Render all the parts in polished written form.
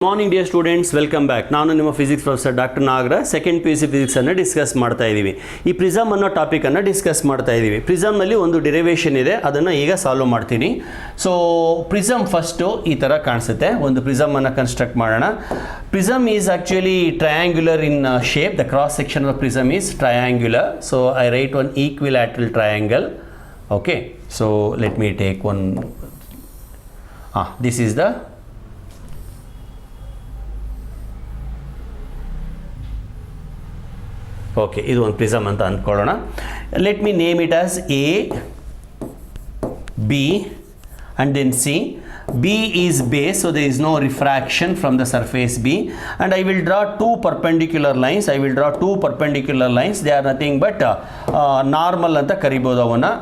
Morning dear students, welcome back. ನಾನು ನಿಮ್ಮ physics professor doctor Nagaraj. Second PUC ಫಿಸಿಕ್ಸನ್ನು discuss ಮಾಡ್ತಾ ಇದ್ದೀವಿ. ಈ ಪ್ರಿಸಮ್ ಅನ್ನೋ ಟಾಪಿಕನ್ನು ಡಿಸ್ಕಸ್ ಮಾಡ್ತಾ ಇದ್ದೀವಿ. ಪ್ರಿಸಮ್ನಲ್ಲಿ ಒಂದು ಡಿರೈವೇಷನ್ ಇದೆ, ಅದನ್ನು ಈಗ ಸಾಲ್ವ್ ಮಾಡ್ತೀನಿ. ಸೊ ಪ್ರಿಸಮ್ ಫಸ್ಟು ಈ ಥರ ಕಾಣಿಸುತ್ತೆ. ಒಂದು ಪ್ರಿಸಮನ್ನು ಕನ್ಸ್ಟ್ರಕ್ಟ್ ಮಾಡೋಣ. Prism is actually triangular in shape. The cross section of prism is triangular. So I write one equilateral triangle. Okay, so let me take one. This is the okay, ಇದು ಒಂದು prism ಅಂತ ಅಂದ್ಕೊಳ್ಳೋಣ. Let me name it as A, B and then C. B is base, so there is no refraction from the surface B, and I will draw two perpendicular lines. They are nothing but normal anta karibodu avana.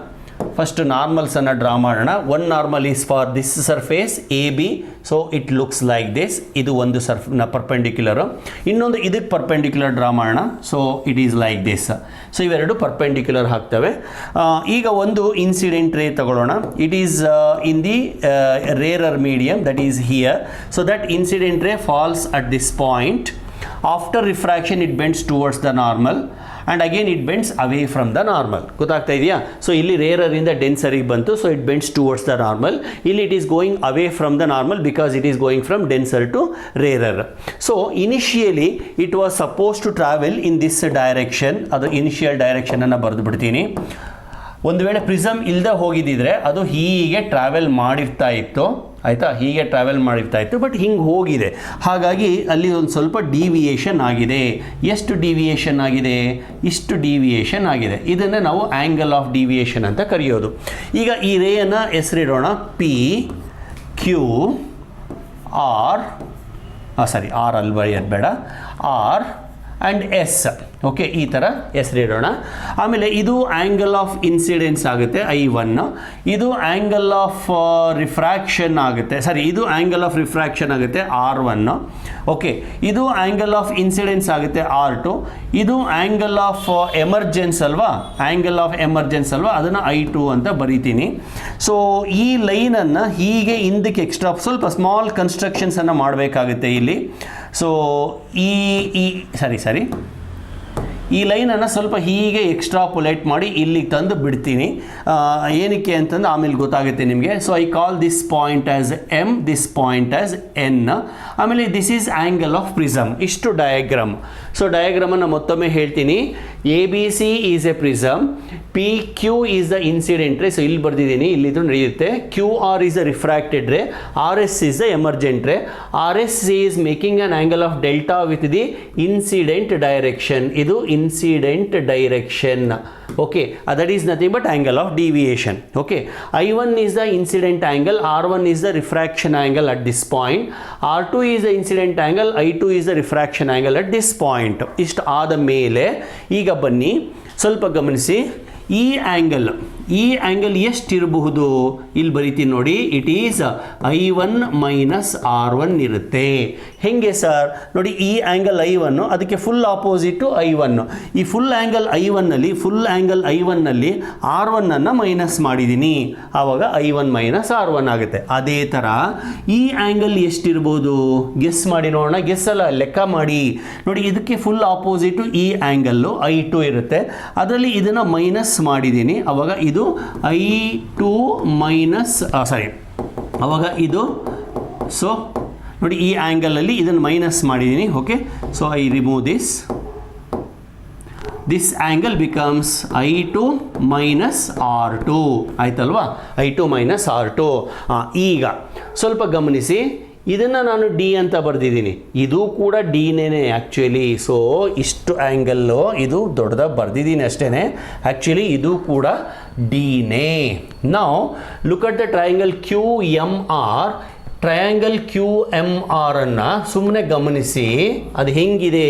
First normals anna draw ಮಾಡೋಣ. One normal is for this surface AB, so it looks like this. ಇದು ಒಂದು perpendicular. ಇನ್ನೊಂದು ಇದಕ್ಕೆ perpendicular draw ಮಾಡೋಣ. So it is like this. So ಇವೆರಡು perpendicular ಆಗ್ತವೆ. ಈಗ ಒಂದು ಇನ್ಸಿಡೆಂಟ್ ರೇ ತಗೊಳ್ಳೋಣ. It is in the rarer medium, that is here. So that incident ray falls at this point. After refraction it bends towards the normal and again it bends away from the normal. ಗೊತ್ತಾಗ್ತಾ ಇದೆಯಾ? So ಇಲ್ಲಿ rarer ಇಂದ ಡೆನ್ಸರಿಗೆ ಬಂತು, so it bends towards the normal. ಇಲ್ಲಿ it is going away from the normal because it is going from denser to rarer. So initially it was suppose to travel in this direction. ಅದು initial direction ಅನ್ನು ಬರೆದು ಬಿಡ್ತೀನಿ. ಒಂದು ವೇಳೆ prism ಇಲ್ಲದೆ ಹೋಗಿದ್ದಿದ್ರೆ ಅದು ಹೀಗೆ ಟ್ರಾವೆಲ್ ಮಾಡಿರ್ತಾ ಇತ್ತು, ಆಯಿತಾ? ಹೀಗೆ ಟ್ರಾವೆಲ್ ಮಾಡಿರ್ತಾ ಇತ್ತು, ಬಟ್ ಹಿಂಗೆ ಹೋಗಿದೆ. ಹಾಗಾಗಿ ಅಲ್ಲಿ ಒಂದು ಸ್ವಲ್ಪ ಡಿವಿಯೇಷನ್ ಆಗಿದೆ. ಎಷ್ಟು ಡಿವಿಯೇಷನ್ ಆಗಿದೆ? ಇಷ್ಟು ಡಿವಿಯೇಷನ್ ಆಗಿದೆ. ಇದನ್ನು ನಾವು ಆ್ಯಂಗಲ್ ಆಫ್ ಡಿವಿಯೇಷನ್ ಅಂತ ಕರೆಯೋದು. ಈಗ ಈ ರೇಯನ್ನು ಹೆಸರಿಡೋಣ P Q R, ಆರ್ ಅಲ್ಲಿ ಬರೆಯೋದು ಬೇಡ, R ಆ್ಯಂಡ್ S. ಓಕೆ, ಈ ಥರ ಹೆಸರಿಡೋಣ. ಆಮೇಲೆ ಇದು ಆ್ಯಂಗಲ್ ಆಫ್ ಇನ್ಸಿಡೆನ್ಸ್ ಆಗುತ್ತೆ I1. ಇದು ಆ್ಯಂಗಲ್ ಆಫ್ ರಿಫ್ರಾಕ್ಷನ್ ಆಗುತ್ತೆ, ಇದು ಆ್ಯಂಗಲ್ ಆಫ್ ರಿಫ್ರಾಕ್ಷನ್ ಆಗುತ್ತೆ R1. ಓಕೆ, ಇದು ಆ್ಯಂಗಲ್ ಆಫ್ ಇನ್ಸಿಡೆನ್ಸ್ ಆಗುತ್ತೆ R2. ಇದು ಆ್ಯಂಗಲ್ ಆಫ್ ಎಮರ್ಜೆನ್ಸ್ ಅಲ್ವಾ, ಅದನ್ನು I2 ಅಂತ ಬರಿತೀನಿ. ಸೊ ಈ ಲೈನನ್ನು ಹೀಗೆ ಹಿಂದಕ್ಕೆ ಎಕ್ಸ್ಟ್ರಾ ಸ್ವಲ್ಪ ಸ್ಮಾಲ್ ಕನ್ಸ್ಟ್ರಕ್ಷನ್ಸನ್ನು ಮಾಡಬೇಕಾಗುತ್ತೆ ಇಲ್ಲಿ. ಸೊ ಈ ಲೈನನ್ನು ಸ್ವಲ್ಪ ಹೀಗೆ ಎಕ್ಸ್ಟ್ರಾಪುಲೇಟ್ ಮಾಡಿ ಇಲ್ಲಿಗೆ ತಂದು ಬಿಡ್ತೀನಿ. ಏನಕ್ಕೆ ಅಂತಂದು ಆಮೇಲೆ ಗೊತ್ತಾಗುತ್ತೆ ನಿಮಗೆ. So I call this point as M, this point as N. ಆಮೇಲೆ this is angle of prism. ಇಷ್ಟು ಡಯಾಗ್ರಾಮ್. ಸೊ ಡಯಾಗ್ರಾಮನ್ನು ಮತ್ತೊಮ್ಮೆ ಹೇಳ್ತೀನಿ. ABC is a prism, PQ is the incident ray. So ಇಲ್ಲಿ ಬರ್ದಿದ್ದೀನಿ, ಇಲ್ಲಿದು ನಡೆಯುತ್ತೆ. QR is the refracted ray, RS is the emergent ray. RS is making an angle of delta with the incident direction. ಇದು incident direction. Okay, that is nothing but angle of deviation. Okay, I1 is the incident angle, R1 is the refraction angle at this point, R2 is the incident angle, I2 is the refraction angle at this point. ಇಷ್ಟು ಆದ ಮೇಲೆ ಈಗ ಬನ್ನಿ ಸ್ವಲ್ಪ ಗಮನಿಸಿ. ಈ angle ಎಷ್ಟಿರಬಹುದು? ಇಲ್ಲಿ ಬರಿತೀನಿ ನೋಡಿ. It is I1 minus R1 ಇರುತ್ತೆ. ಹೆಂಗೆ ಸರ್? ನೋಡಿ, ಈ ಆ್ಯಂಗಲ್ I1, ಅದಕ್ಕೆ ಫುಲ್ ಆಪೋಸಿಟು I1. ಈ ಫುಲ್ ಆ್ಯಂಗಲ್ I1ನಲ್ಲಿ R1ಅನ್ನು ಮೈನಸ್ ಮಾಡಿದ್ದೀನಿ, ಆವಾಗ I1 ಮೈನಸ್ R1 ಆಗುತ್ತೆ. ಅದೇ ಥರ ಈ ಆ್ಯಂಗಲ್ ಎಷ್ಟಿರ್ಬೋದು? ಗೆಸ್ ಮಾಡಿ ನೋಡೋಣ. ಲೆಕ್ಕ ಮಾಡಿ ನೋಡಿ. ಇದಕ್ಕೆ ಫುಲ್ ಆಪೋಸಿಟು ಈ ಆ್ಯಂಗಲ್ಲು I2 ಇರುತ್ತೆ, ಅದರಲ್ಲಿ ಇದನ್ನು ಮೈನಸ್ ಮಾಡಿದ್ದೀನಿ, ಆವಾಗ ಇದು I2 ಮೈನಸ್ ಆವಾಗ ಇದು. ಸೊ ನೋಡಿ, ಈ ಆ್ಯಂಗಲಲ್ಲಿ ಇದನ್ನು ಮೈನಸ್ ಮಾಡಿದ್ದೀನಿ. Okay, so I remove this angle becomes I2 minus R2. ಆಯ್ತಲ್ವಾ? I2 minus R2. ಈಗ ಸ್ವಲ್ಪ ಗಮನಿಸಿ, ಇದನ್ನು ನಾನು D ಅಂತ ಬರೆದಿದ್ದೀನಿ. ಇದು ಕೂಡ Dನೇ ಆ್ಯಕ್ಚುಲಿ. ಸೊ ಇಷ್ಟು ಆ್ಯಂಗಲ್ಲು ಇದು ದೊಡ್ಡದಾಗಿ ಬರೆದಿದ್ದೀನಿ ಅಷ್ಟೇ. ಆ್ಯಕ್ಚುಲಿ ಇದು ಕೂಡ Dನೇ. Now look at the triangle QMR. Triangle QMR ಅನ್ನು ಸುಮ್ಮನೆ ಗಮನಿಸಿ. ಅದು ಹೆಂಗಿದೆ?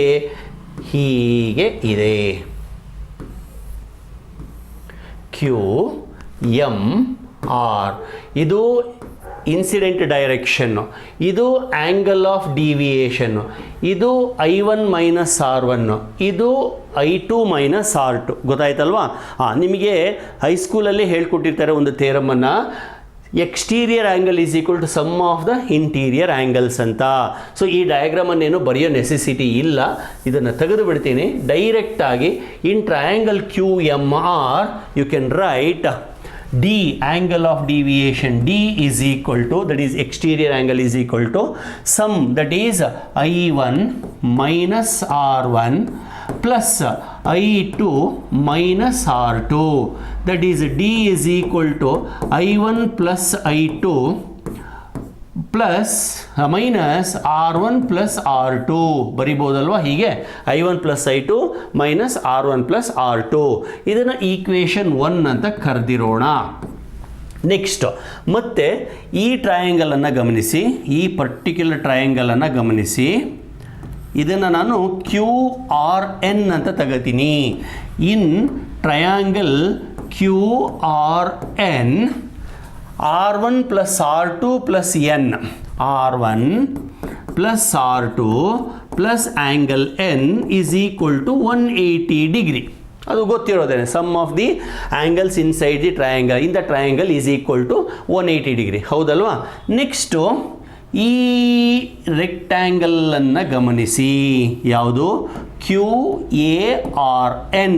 ಹೀಗೆ ಇದೆ. QMR ಇದು ಇನ್ಸಿಡೆಂಟ್ ಡೈರೆಕ್ಷನ್ನು, ಇದು ಆ್ಯಂಗಲ್ ಆಫ್ ಡಿವಿಯೇಷನ್ನು, ಇದು I1 ಮೈನಸ್ R1, ಇದು I2 ಮೈನಸ್ R2. ಗೊತ್ತಾಯ್ತಲ್ವಾ? ನಿಮಗೆ ಹೈಸ್ಕೂಲಲ್ಲಿ ಹೇಳ್ಕೊಟ್ಟಿರ್ತಾರೆ ಒಂದು ಥಿಯರಮನ್ನು. Exterior angle is equal to sum of the interior angles ಅಂತ. ಸೊ ಈ ಡಯಾಗ್ರಾಮನ್ನೇನು ಬರೆಯೋ ನೆಸೆಸಿಟಿ ಇಲ್ಲ, ಇದನ್ನು ತೆಗೆದು ಬಿಡ್ತೀನಿ ಡೈರೆಕ್ಟಾಗಿ. In triangle Q M R you can write D, angle of deviation D is equal to, that is exterior angle is equal to sum, that is I1 minus R1 plus I2 minus R2, that is D is equal to I1 plus I2 plus minus R1 plus R2 ಬರಿಬೋದಲ್ವಾ. ಹೀಗೆ I1 plus I2 minus R1 plus R2, ಇದನ್ನು equation 1 ಅಂತ ಕರೆದಿರೋಣ. Next ಮತ್ತೆ ಈ ಟ್ರಯಾಂಗಲನ್ನು ಗಮನಿಸಿ, ಈ particular ಟ್ರಯಾಂಗಲನ್ನು ಗಮನಿಸಿ. ಇದನ್ನು ನಾನು QRN ಅಂತ ತಗೋತೀನಿ. In triangle QRN R1 plus R2 plus N, R1 plus R2 plus angle N is equal to 180 degree. ಅದು ಗೊತ್ತಿರೋದೇನೆ, sum of the angles inside the triangle in the triangle is equal to 180 degree, ಹೌದಲ್ವಾ. Next ಈ ರೆಕ್ಟ್ಯಾಂಗಲನ್ನು ಗಮನಿಸಿ, ಯಾವುದು QARN.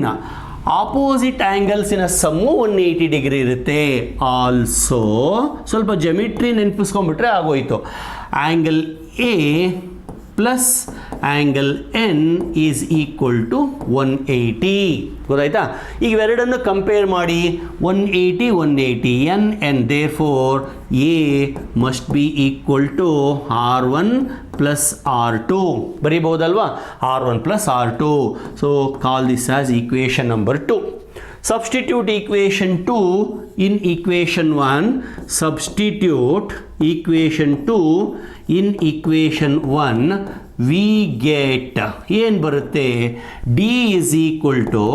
Opposite ಆ್ಯಂಗಲ್ಸಿನ sum 180 degree ಇರುತ್ತೆ. Also ಸ್ವಲ್ಪ ಜಮಿಟ್ರಿ ನೆನಪಿಸ್ಕೊಂಡ್ಬಿಟ್ರೆ ಆಗೋಯ್ತು. Angle A plus angle N is equal to 180, ಗೊತ್ತಾಯ್ತಾ. ಈಗ ಇವೆರಡನ್ನು ಕಂಪೇರ್ ಮಾಡಿ, 180 180 N N, therefore A must be equal to R1 plus R2 ಬರೀಬಹುದಲ್ವಾ, R1 plus R2. So call this as equation number 2. Substitute equation 2 in equation 1, substitute equation 2 in equation 1, we get ಏನು ಬರುತ್ತೆ, D is equal to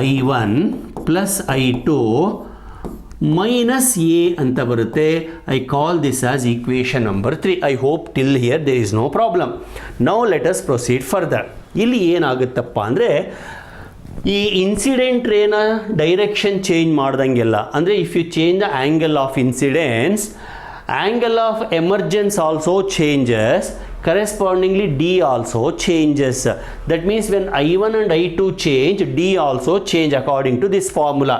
I1 plus I2 minus A ಅಂತ ಬರುತ್ತೆ. I call this as equation number 3. I hope till here there is no problem. Now let us proceed further. ಇಲ್ಲಿ ಏನಾಗುತ್ತಪ್ಪ ಅಂದರೆ, ಈ incident ರೇನ direction change ಮಾಡ್ದಂಗೆಲ್ಲ, ಅಂದರೆ if you change the angle of incidence, angle of emergence also changes, correspondingly D also changes. That means when I1 and I2 change, D also change according to this formula.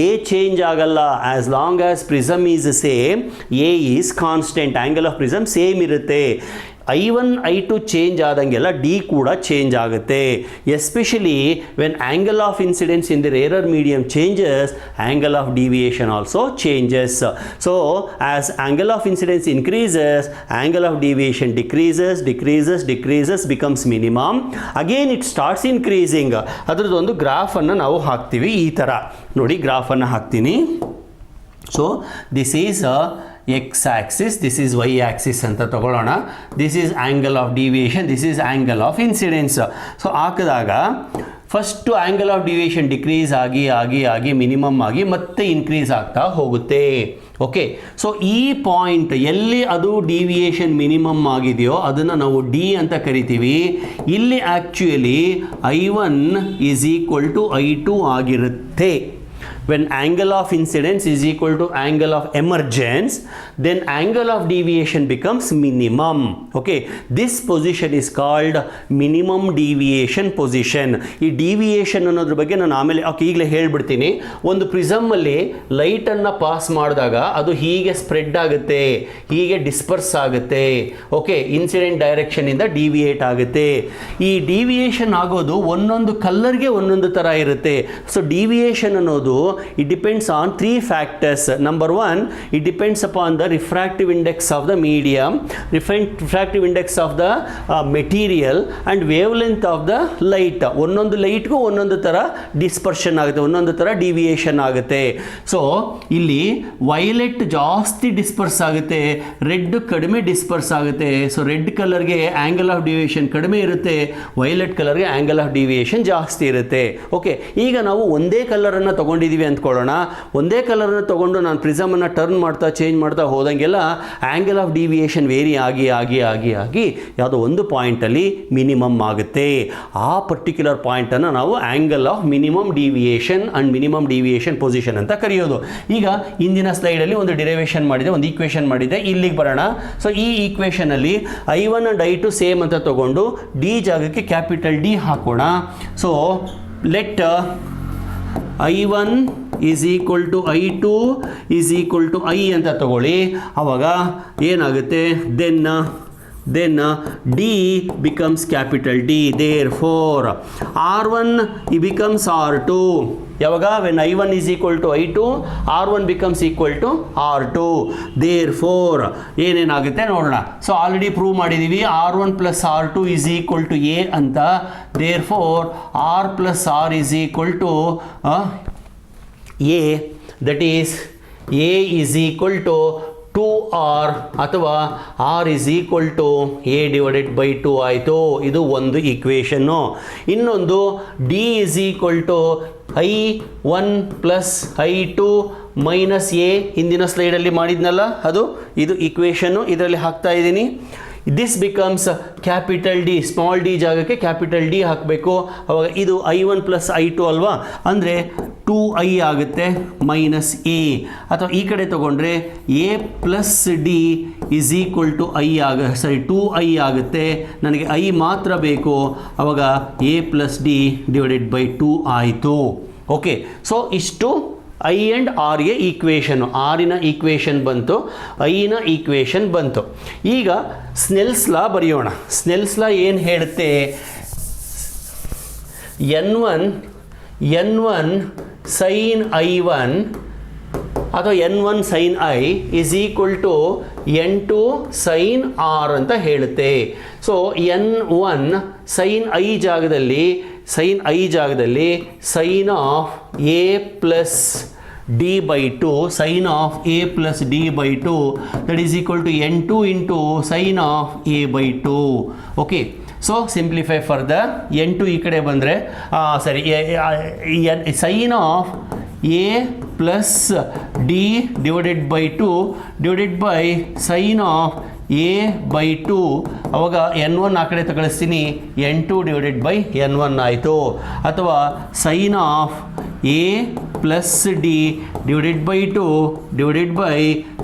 A change agalla as long as prism is same, A is constant, angle of prism same irutte. I1 I2 change ಆದಂಗೆಲ್ಲ D ಕೂಡ change ಆಗುತ್ತೆ. Especially when angle of incidence in the rarer medium changes, angle of deviation also changes. So as angle of incidence increases, angle of deviation decreases becomes minimum. Again it starts increasing. ಅದರದ್ದೊಂದು ಗ್ರಾಫನ್ನು ನಾವು ಹಾಕ್ತೀವಿ, ಈ ಥರ ನೋಡಿ ಗ್ರಾಫನ್ನು ಹಾಕ್ತೀನಿ. So this is x axis, this is y axis ಅಂತ ತಗೊಳ್ಳೋಣ. this is angle of deviation, this is angle of incidence. So ಹಾಕಿದಾಗ first angle of deviation decrease ಆಗಿ ಆಗಿ ಆಗಿ ಮಿನಿಮಮ್ ಆಗಿ ಮತ್ತೆ ಇನ್ಕ್ರೀಸ್ ಆಗ್ತಾ ಹೋಗುತ್ತೆ. ಓಕೆ, ಸೊ ಈ ಪಾಯಿಂಟ್ ಎಲ್ಲಿ ಅದು ಡಿವಿಯೇಷನ್ ಮಿನಿಮಮ್ ಆಗಿದೆಯೋ ಅದನ್ನು ನಾವು ಡಿ ಅಂತ ಕರಿತೀವಿ. ಇಲ್ಲಿ actually I1 is equal to I2 ಆಗಿರುತ್ತೆ. When angle of incidence is equal to angle of emergence, then angle of deviation becomes minimum. Okay, this position is called minimum deviation position. ಈ deviation ಅನ್ನೋದ್ರ ಬಗ್ಗೆ ನಾನು ಆಮೇಲೆ ಈಗಲೇ ಹೇಳ್ಬಿಡ್ತೀನಿ. ಒಂದು ಪ್ರಿಸಮಲ್ಲಿ ಲೈಟನ್ನು ಪಾಸ್ ಮಾಡಿದಾಗ ಅದು ಹೀಗೆ ಸ್ಪ್ರೆಡ್ ಆಗುತ್ತೆ, ಹೀಗೆ ಡಿಸ್ಪರ್ಸ್ ಆಗುತ್ತೆ. ಓಕೆ, ಇನ್ಸಿಡೆಂಟ್ ಡೈರೆಕ್ಷನಿಂದ ಡಿವಿಯೇಟ್ ಆಗುತ್ತೆ. ಈ ಡಿವಿಯೇಷನ್ ಆಗೋದು ಒಂದೊಂದು ಕಲ್ಲರ್ಗೆ ಒಂದೊಂದು ಥರ ಇರುತ್ತೆ. ಸೊ ಡಿವಿಯೇಷನ್ ಅನ್ನೋದು it depends on three factors. Number one, it depends upon the refractive index of the medium, refractive index of the material and wavelength of the light. ಒಂದೊಂದು ಲೈಟ್ಗೂ ಒಂದೊಂದು ಥರ ಡಿಸ್ಪರ್ಷನ್ ಆಗುತ್ತೆ, ಒಂದೊಂದು ಥರ ಡಿವಿಯೇಷನ್ ಆಗುತ್ತೆ. ಸೊ ಇಲ್ಲಿ violet ಜಾಸ್ತಿ ಡಿಸ್ಪರ್ಸ್ ಆಗುತ್ತೆ, ರೆಡ್ ಕಡಿಮೆ ಡಿಸ್ಪರ್ಸ್ ಆಗುತ್ತೆ. ಸೊ ರೆಡ್ ಕಲರ್ಗೆ ಆ್ಯಂಗಲ್ ಆಫ್ ಡಿವಿಯೇಷನ್ ಕಡಿಮೆ ಇರುತ್ತೆ, ವೈಲೆಟ್ ಕಲರ್ಗೆ ಆ್ಯಂಗಲ್ ಆಫ್ ಡಿವಿಯೇಷನ್ ಜಾಸ್ತಿ ಇರುತ್ತೆ. ಓಕೆ, ಈಗ ನಾವು ಒಂದೇ ಕಲರನ್ನು ತೊಗೊಂಡಿದ್ದೀವಿ ಮಾಡಿದ್ದೀವಿ ಅಂದ್ಕೊಳ್ಳೋಣ. ಒಂದೇ ಕಲರ್ನ ತೊಗೊಂಡು ನಾನು ಪ್ರಿಸಮನ್ನು ಟರ್ನ್ ಮಾಡ್ತಾ ಚೇಂಜ್ ಮಾಡ್ತಾ ಹೋದಂಗೆಲ್ಲ ಆ್ಯಂಗಲ್ ಆಫ್ ಡಿವಿಯೇಷನ್ ವೇರಿ ಆಗಿ ಯಾವುದೋ ಒಂದು ಪಾಯಿಂಟಲ್ಲಿ ಮಿನಿಮಮ್ ಆಗುತ್ತೆ. ಆ ಪರ್ಟಿಕ್ಯುಲರ್ ಪಾಯಿಂಟನ್ನು ನಾವು angle of minimum deviation and minimum deviation position ಅಂತ ಕರೆಯೋದು. ಈಗ ಇಂದಿನ ಸ್ಲೈಡಲ್ಲಿ ಒಂದು ಡಿರೈವೇಷನ್ ಮಾಡಿದೆ, ಒಂದು ಈಕ್ವೇಷನ್ ಮಾಡಿದೆ. ಇಲ್ಲಿಗೆ ಬರೋಣ. ಸೊ ಈ ಈಕ್ವೇಷನಲ್ಲಿ I1 ಆ್ಯಂಡ್ I2 ಸೇಮ್ ಅಂತ ತಗೊಂಡು ಡಿ ಜಾಗಕ್ಕೆ ಕ್ಯಾಪಿಟಲ್ ಡಿ ಹಾಕೋಣ. So let I1 is equal to I2 is equal to I ಅಂತ ತಗೊಳ್ಳಿ. ಆವಾಗ ಏನಾಗುತ್ತೆ, then D becomes capital D. Therefore R1 becomes R2. ಯಾವಾಗ when I1 is equal to I2, R1 becomes equal to R2. Therefore ಏನೇನಾಗುತ್ತೆ ನೋಡೋಣ. So already prove ಮಾಡಿದ್ದೀವಿ R1 plus R2 is equal to A ಅಂತ. Therefore R plus R is equal to A, that is A is equal to 2R ಅಥವಾ R is equal to A divided by 2 ಆಯಿತು. ಇದು ಒಂದು ಈಕ್ವೇಷನ್ನು. ಇನ್ನೊಂದು D is equal to I1 plus I2 minus A, ಹಿಂದಿನ ಸ್ಲೈಡಲ್ಲಿ ಮಾಡಿದ್ನಲ್ಲ ಅದು, ಇದು ಈಕ್ವೇಷನ್ನು ಇದರಲ್ಲಿ ಹಾಕ್ತಾ ಇದ್ದೀನಿ. This becomes capital D, small D ಜಾಗಕ್ಕೆ ಕ್ಯಾಪಿಟಲ್ ಡಿ ಹಾಕಬೇಕು. ಅವಾಗ ಇದು I1 ಪ್ಲಸ್ I2 ಅಲ್ವಾ, ಅಂದರೆ 2I ಆಗುತ್ತೆ ಮೈನಸ್ ಎ. ಅಥವಾ ಈ ಕಡೆ ತೊಗೊಂಡ್ರೆ A plus D is equal to 2I ಆಗುತ್ತೆ. ನನಗೆ I ಮಾತ್ರ ಬೇಕು, ಅವಾಗ A plus D divided by 2 ಆಯಿತು. ಓಕೆ, ಸೊ ಇಷ್ಟು I ಆ್ಯಂಡ್ ಆರ್ಗೆ ಈಕ್ವೇಷನು. ಆರಿನ ಈಕ್ವೇಷನ್ ಬಂತು, ಐನ ಈಕ್ವೇಷನ್ ಬಂತು. ಈಗ ಸ್ನೆಲ್ಸ್ ಲಾ ಬರೆಯೋಣ. ಸ್ನೆಲ್ಸ್ ಲಾ ಏನು ಹೇಳುತ್ತೆ, N1 sin I1 ಅಥವಾ N1 sin I is equal to N2 sin R ಅಂತ ಹೇಳುತ್ತೆ. ಸೊ N1 sin I ಜಾಗದಲ್ಲಿ sin of A plus D by 2, sin of A plus D by 2, that is equal to N2 into sin of A by 2. Okay, so simplify further. N2 ಈ ಕಡೆ ಬಂದರೆ sin of A plus D divided by 2 divided by sin of A by 2. ಅವಾಗ N1 ಆ ಕಡೆ ತಗೊಳಿಸ್ತೀನಿ, N2 divided by N1 ಆಯಿತು. ಅಥವಾ sin of A plus D divided by 2 divided by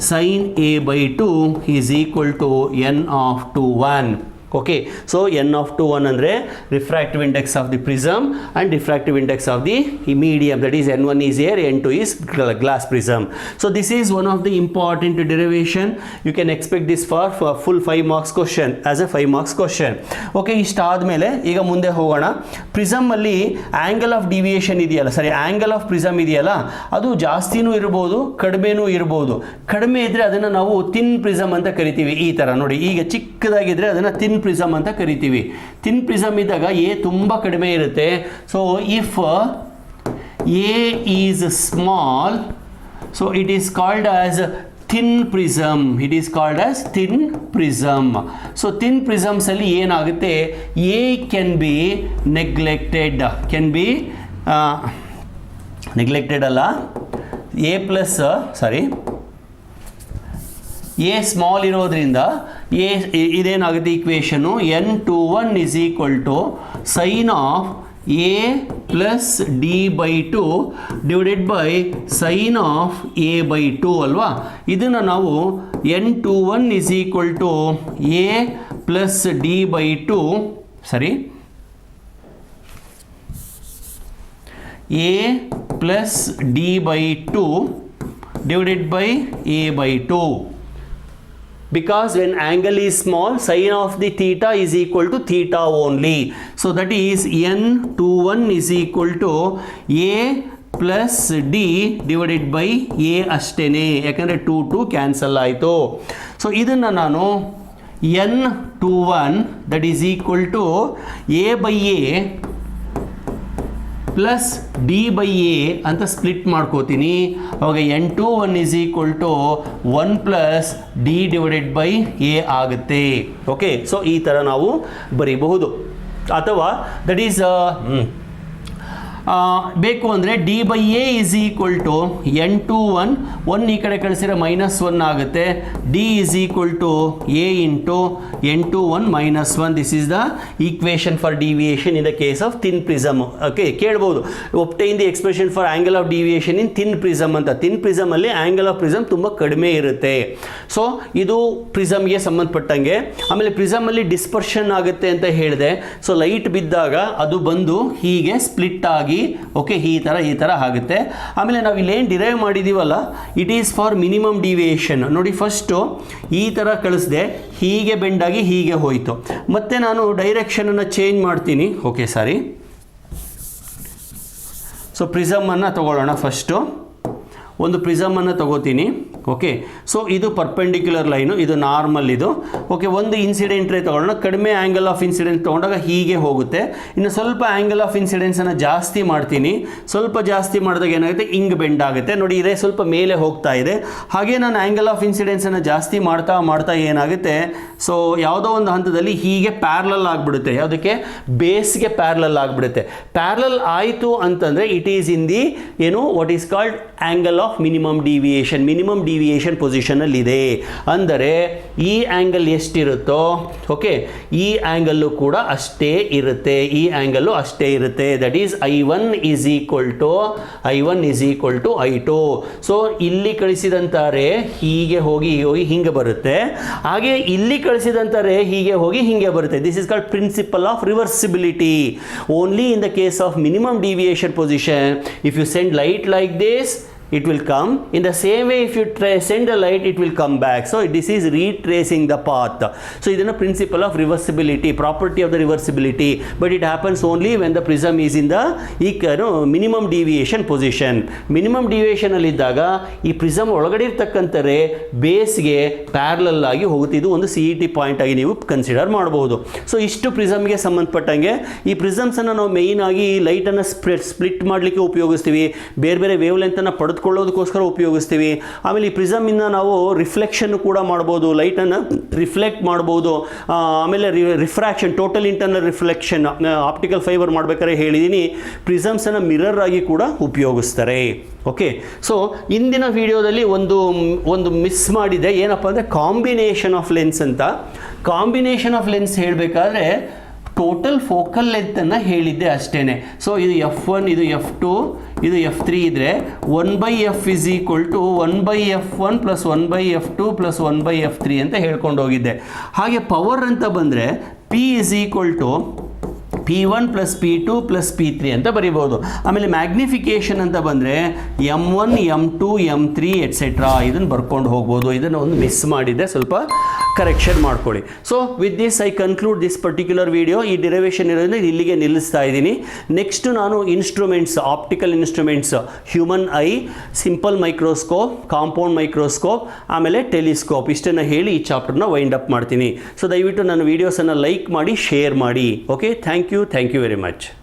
sin A by 2 is equal to N of 2 1. Okay, so N of 2 1 ಅಂದರೆ refractive index of the prism and refractive index of the medium, that is N1 is air, N2 is glass prism. So this is one of the important derivation. You can expect this for full 5 marks question as A 5 marks question. Okay, ಇಷ್ಟಾದಮೇಲೆ ಈಗ ಮುಂದೆ ಹೋಗೋಣ. ಪ್ರಿಸಮಲ್ಲಿ angle of deviation ಇದೆಯಲ್ಲ, angle of prism ಇದೆಯಲ್ಲ, ಅದು ಜಾಸ್ತಿನೂ ಇರ್ಬೋದು ಕಡಿಮೆನೂ ಇರ್ಬೋದು. ಕಡಿಮೆ ಇದ್ದರೆ ಅದನ್ನು ನಾವು ತಿನ್ ಪ್ರಿಸಮ್ ಅಂತ ಕರಿತೀವಿ. ಈ ಥರ ನೋಡಿ, ಈಗ ಚಿಕ್ಕದಾಗಿದ್ದರೆ ಅದನ್ನು ತಿನ್ ಪ್ರಿಸಮ್ ಅಂತ ಕರಿತೀವಿ. ತಿನ್ ಪ್ರಿಸಮ್ ಇದ್ದಾಗ ಎ ತುಂಬ ಕಡಿಮೆ ಇರುತ್ತೆ. So if A is small, so it is called as thin prism. It is called as thin prism. So thin prisms ಅಲ್ಲಿ ಏನಾಗುತ್ತೆ, A can be neglected ಅಲ್ಲ, A plus A ಸ್ಮಾಲ್ ಇರೋದ್ರಿಂದ ಇದೇನಾಗುತ್ತೆ ಈಕ್ವೇಷನು, N21 is equal to sin of A plus D by 2 divided by sine of A by 2 ಅಲ್ವಾ. ಇದನ್ನು ನಾವು N21 is equal to A plus D by 2 A plus D by 2 divided by A by 2. Because when angle is small, sin of the theta is equal to theta only. So that is N21 is equal to A plus D divided by A ಅಷ್ಟೇನೆ, ಯಾಕಂದರೆ 2 cancel ಆಯಿತು. So ಇದನ್ನು ನಾನು N21 that is equal to A by A plus D by A ಅಂತ split ಮಾಡ್ಕೋತೀನಿ. ಅವಾಗ N21 is equal to 1 plus D divided by A ಆಗುತ್ತೆ. Okay, so ಈ ಥರ ನಾವು ಬರೀಬಹುದು. ಅಥವಾ ದಟ್ ಈಸ್ ಬೇಕು ಅಂದರೆ D by A is equal to n21 1 ಈ ಕಡೆ ಕಳಿಸಿದ್ರೆ -1 ಆಗುತ್ತೆ. D is equal to A into n21 -1. This is the equation for deviation in the case of thin prism. Okay, ಕೇಳ್ಬೋದು obtain the expression for angle of deviation in thin prism ಅಂತ. Thin ಪ್ರಿಸಮಲ್ಲಿ angle of prism ತುಂಬ ಕಡಿಮೆ ಇರುತ್ತೆ. So ಇದು ಪ್ರಿಸಮ್ಗೆ ಸಂಬಂಧಪಟ್ಟಂಗೆ. ಆಮೇಲೆ ಪ್ರಿಸಮಲ್ಲಿ dispersion ಆಗುತ್ತೆ ಅಂತ ಹೇಳಿದೆ. ಸೊ ಲೈಟ್ ಬಿದ್ದಾಗ ಅದು ಬಂದು ಹೀಗೆ ಸ್ಪ್ಲಿಟ್ ಆಗಿ ಓಕೆ ಈ ಥರ ಆಗುತ್ತೆ. ಆಮೇಲೆ ನಾವು ಇಲ್ಲೇನು ಡಿರೈವ್ ಮಾಡಿದ್ದೀವಲ್ಲ, it is for minimum deviation. ನೋಡಿ, ಫಸ್ಟು ಈ ಥರ ಕಳಿಸ್ದೆ, ಹೀಗೆ ಬೆಂಡಾಗಿ ಹೀಗೆ ಹೋಯಿತು. ಮತ್ತೆ ನಾನು ಡೈರೆಕ್ಷನನ್ನು ಚೇಂಜ್ ಮಾಡ್ತೀನಿ. Okay, sorry. ಸೊ ಪ್ರಿಸಮನ್ನು ತಗೊಳ್ಳೋಣ. ಫಸ್ಟು ಒಂದು ಪ್ರಿಸಮನ್ನು ತಗೋತೀನಿ. ಓಕೆ, ಸೊ ಇದು ಪರ್ಪೆಂಡಿಕ್ಯುಲರ್ ಲೈನು, ಇದು ನಾರ್ಮಲ್ ಇದು. ಓಕೆ, ಒಂದು ಇನ್ಸಿಡೆಂಟ್ ರೇ ತೊಗೊಳ್ಳೋಣ. ಕಡಿಮೆ ಆ್ಯಂಗಲ್ ಆಫ್ ಇನ್ಸಿಡೆನ್ಸ್ ತೊಗೊಂಡಾಗ ಹೀಗೆ ಹೋಗುತ್ತೆ. ಇನ್ನು ಸ್ವಲ್ಪ ಆ್ಯಂಗಲ್ ಆಫ್ ಇನ್ಸಿಡೆನ್ಸನ್ನು ಜಾಸ್ತಿ ಮಾಡ್ತೀನಿ. ಸ್ವಲ್ಪ ಜಾಸ್ತಿ ಮಾಡಿದಾಗ ಏನಾಗುತ್ತೆ, ಹಿಂಗೆ ಬೆಂಡ್ ಆಗುತ್ತೆ. ನೋಡಿ, ಇದೇ ಸ್ವಲ್ಪ ಮೇಲೆ ಹೋಗ್ತಾ ಇದೆ. ಹಾಗೆ ನಾನು ಆ್ಯಂಗಲ್ ಆಫ್ ಇನ್ಸಿಡೆನ್ಸನ್ನು ಜಾಸ್ತಿ ಮಾಡ್ತಾ ಏನಾಗುತ್ತೆ, ಸೊ ಯಾವುದೋ ಒಂದು ಹಂತದಲ್ಲಿ ಹೀಗೆ ಪ್ಯಾರಲಲ್ ಆಗಿಬಿಡುತ್ತೆ. ಯಾವುದಕ್ಕೆ? ಬೇಸ್ಗೆ ಪ್ಯಾರಲಲ್ ಆಗಿಬಿಡುತ್ತೆ. ಪ್ಯಾರಲಲ್ ಆಯಿತು ಅಂತಂದರೆ it is in the what is called angle of minimum deviation. Minimum deviation ಪೊಸಿಷನಲ್ಲಿದೆ ಅಂದರೆ ಈ ಆ್ಯಂಗಲ್ ಎಷ್ಟಿರುತ್ತೋ, ಓಕೆ, ಈ ಆ್ಯಂಗಲ್ಲು ಕೂಡ ಅಷ್ಟೇ ಇರುತ್ತೆ. ಈ ಆ್ಯಂಗಲ್ಲು ಅಷ್ಟೇ ಇರುತ್ತೆ. That is I1 is equal to I2. So ಇಲ್ಲಿ ಕಳಿಸಿದಂಥ ರೇ ಹೀಗೆ ಹೋಗಿ ಹಿಂಗೆ ಬರುತ್ತೆ. ಹಾಗೆ ಇಲ್ಲಿ ಕಳಿಸಿದಂಥ ರೇ ಹೀಗೆ ಹೋಗಿ ಹಿಂಗೆ ಬರುತ್ತೆ. This is called principle of reversibility. Only in the case of minimum deviation position, if you send light like this, it will come. In the same way, if you send a light, it will come back. So this is retracing the path. So this is a principle of reversibility, property of the reversibility. But it happens only when the prism is in the minimum deviation position. Minimum deviation ಅಲ್ಲಿ ಇದ್ದಾಗ ಈ prism ಒಳಗಡೆ ಇರ್ತಕ್ಕಂಥ ರೇ ಬೇಸ್ಗೆ parallel ಆಗಿ ಹೋಗುತ್ತೆ. ಇದು ಒಂದು CET ಪಾಯಿಂಟ್ ಆಗಿ ನೀವು ಕನ್ಸಿಡರ್ ಮಾಡಬಹುದು. ಸೊ ಇಷ್ಟು ಪ್ರಿಸಮ್ಗೆ ಸಂಬಂಧಪಟ್ಟಂಗೆ. ಈ ಪ್ರಿಸಮ್ಸನ್ನು ನಾವು ಮೇಯ್ನ್ ಆಗಿ ಲೈಟನ್ನು ಸ್ಪ್ಲಿಟ್ ಮಾಡಲಿಕ್ಕೆ ಉಪಯೋಗಿಸ್ತೀವಿ. ಬೇರೆ ಬೇರೆ ವೇವ್ ಲೆಂತನ್ನು ಪಡೆದುಕೊಳ್ಳೋದಕ್ಕೋಸ್ಕರ ಉಪಯೋಗಿಸ್ತೀವಿ. ಆಮೇಲೆ ಈ ಪ್ರಿಸಮಿಂದ ನಾವು ರಿಫ್ಲೆಕ್ಷನ್ ಕೂಡ ಮಾಡ್ಬೋದು, ಲೈಟನ್ನು ರಿಫ್ಲೆಕ್ಟ್ ಮಾಡ್ಬೋದು. ಆಮೇಲೆ refraction, total internal reflection, optical fibre ಮಾಡ್ಬೇಕಾದ್ರೆ ಹೇಳಿದ್ದೀನಿ, ಪ್ರಿಸಮ್ಸನ್ನು ಮಿರರ್ ಆಗಿ ಕೂಡ ಉಪಯೋಗಿಸ್ತಾರೆ. ಓಕೆ, ಸೊ ಇಂದಿನ ವಿಡಿಯೋದಲ್ಲಿ ಒಂದು ಮಿಸ್ ಮಾಡಿದೆ. ಏನಪ್ಪ ಅಂದರೆ ಕಾಂಬಿನೇಷನ್ ಆಫ್ ಲೆನ್ಸ್ ಅಂತ. ಕಾಂಬಿನೇಷನ್ ಆಫ್ ಲೆನ್ಸ್ ಹೇಳಬೇಕಾದ್ರೆ ಟೋಟಲ್ ಫೋಕಲ್ ಲೆಂತನ್ನು ಹೇಳಿದ್ದೆ ಅಷ್ಟೇ. ಸೊ ಇದು F1, ಇದು F2, ಇದು F3 ಇದ್ದರೆ 1/F is equal to 1/F1 + 1/F2 + 1/F3 ಅಂತ ಹೇಳ್ಕೊಂಡು ಹೋಗಿದ್ದೆ. ಹಾಗೆ ಪವರ್ ಅಂತ ಬಂದರೆ P is equal to P1 + P2 + P3 ಅಂತ ಬರೀಬೋದು. ಆಮೇಲೆ ಮ್ಯಾಗ್ನಿಫಿಕೇಷನ್ ಅಂತ ಬಂದರೆ M1, M2, M3 ಎಟ್ಸೆಟ್ರಾ ಇದನ್ನು ಬರ್ಕೊಂಡು ಹೋಗ್ಬೋದು. ಇದನ್ನು ಒಂದು ಮಿಸ್ ಮಾಡಿದ್ದೆ, ಸ್ವಲ್ಪ ಕರೆಕ್ಷನ್ ಮಾಡ್ಕೊಳ್ಳಿ. So with this I conclude this particular video. ಈ ಡಿರೈವೇಷನ್ ಇರೋದ್ರಿಂದ ಇಲ್ಲಿಗೆ ನಿಲ್ಲಿಸ್ತಾ ಇದ್ದೀನಿ. ನೆಕ್ಸ್ಟ್ ನಾನು instruments, optical instruments, human eye, simple microscope, compound microscope, ಆಮೇಲೆ ಟೆಲಿಸ್ಕೋಪ್, ಇಷ್ಟನ್ನು ಹೇಳಿ ಈ ಚಾಪ್ಟರ್ನ ವೈಂಡ್ ಅಪ್ ಮಾಡ್ತೀನಿ. ಸೊ ದಯವಿಟ್ಟು ನನ್ನ ವೀಡಿಯೋಸನ್ನು ಲೈಕ್ ಮಾಡಿ, ಶೇರ್ ಮಾಡಿ. Okay, thank you very much.